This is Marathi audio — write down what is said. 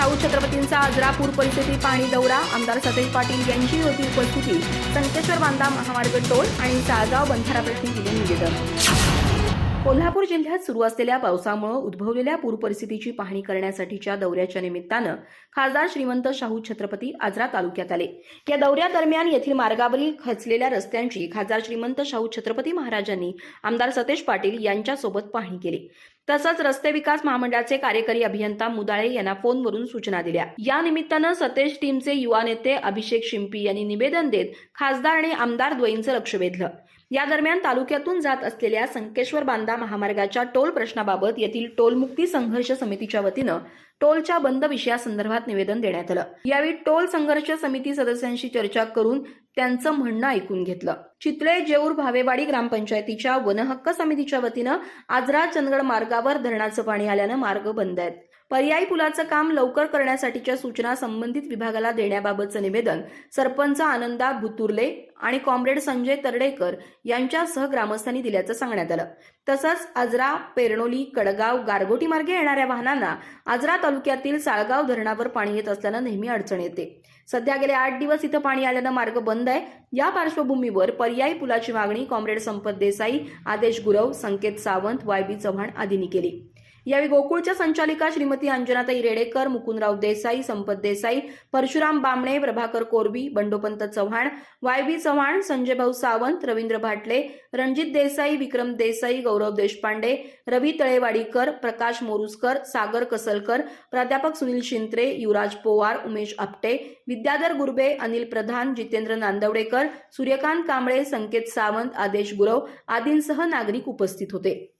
शाहू छत्रपतींचा आजरा पूर परिस्थिती पाहणी दौरा, आमदार सतेज पाटील यांची होती उपस्थिती. संकेश्वर बांधा महामार्ग टोल आणि साळगाव बंधारा प्रश्नी दिले निवेदन. कोल्हापूर जिल्ह्यात सुरू असलेल्या पावसामुळे उद्भवलेल्या पूर परिस्थितीची पाहणी करण्यासाठीच्या दौऱ्याच्या निमित्तानं खासदार श्रीमंत शाहू छत्रपती आजरा तालुक्यात आले. या दौऱ्यादरम्यान येथील मार्गावरील खचलेल्या रस्त्यांची खासदार श्रीमंत शाहू छत्रपती महाराजांनी आमदार सतेज पाटील यांच्यासोबत पाहणी केली. तसंच रस्ते विकास महामंडळाचे कार्यकारी अभियंता मुदाळे यांना फोनवरून सूचना दिल्या. या निमित्तानं सतेज टीमचे युवा नेते अभिषेक शिंपी यांनी निवेदन देत खासदार आणि आमदार द्वयींचं लक्ष वेधलं. या दरम्यान तालुक्यातून जात असलेल्या संकेश्वर बांधा महामार्गाच्या टोल प्रश्नाबाबत येथील टोलमुक्ती संघर्ष समितीच्या वतीनं टोलच्या बंद विषयासंदर्भात निवेदन देण्यात आलं. यावेळी टोल संघर्ष समिती सदस्यांशी चर्चा करून त्यांचं म्हणणं ऐकून घेतलं. चितळे जेऊर भावेवाडी ग्रामपंचायतीच्या वनहक्क समितीच्या वतीनं आजरा चंदगड मार्गावर धरणाचं पाणी आल्यानं मार्ग बंद आहेत. पर्यायी पुलाचं काम लवकर करण्यासाठीच्या सूचना संबंधित विभागाला देण्याबाबतचं निवेदन सरपंच आनंदा भुतुर्ले आणि कॉम्रेड संजय तरडेकर यांच्यासह ग्रामस्थांनी दिल्याचं सांगण्यात आलं. तसंच आजरा, पेरनोली, कडगाव, गारगोटी मार्गे येणाऱ्या वाहनांना आजरा तालुक्यातील साळगाव धरणावर पाणी येत असल्यानं नेहमी अडचण येते. सध्या गेले 8 दिवस इथं पाणी आल्यानं मार्ग बंद आहे. या पार्श्वभूमीवर पर्यायी पुलाची मागणी कॉम्रेड संपत देसाई, आदेश गुरव, संकेत सावंत, वाय.बी. चव्हाण आदींनी केली. यावेळी गोकुळच्या संचालिका श्रीमती अंजनाताई रेडेकर, मुकुंदराव देसाई, संपत देसाई, परशुराम बामणे, प्रभाकर कोरबी, बंडोपंत चव्हाण, वाय.बी. चव्हाण, संजयभाऊ सावंत, रवींद्र भाटले, रणजित देसाई, विक्रम देसाई, गौरव देशपांडे, रवी तळेवाडीकर, प्रकाश मोरुसकर, सागर कसलकर, प्राध्यापक सुनील शिंत्रे, युवराज पोवार, उमेश आपटे, विद्याधर गुरबे, अनिल प्रधान, जितेंद्र नांदवडेकर, सूर्यकांत कांबळे, संकेत सावंत, आदेश गुरव आदींसह नागरिक उपस्थित होते.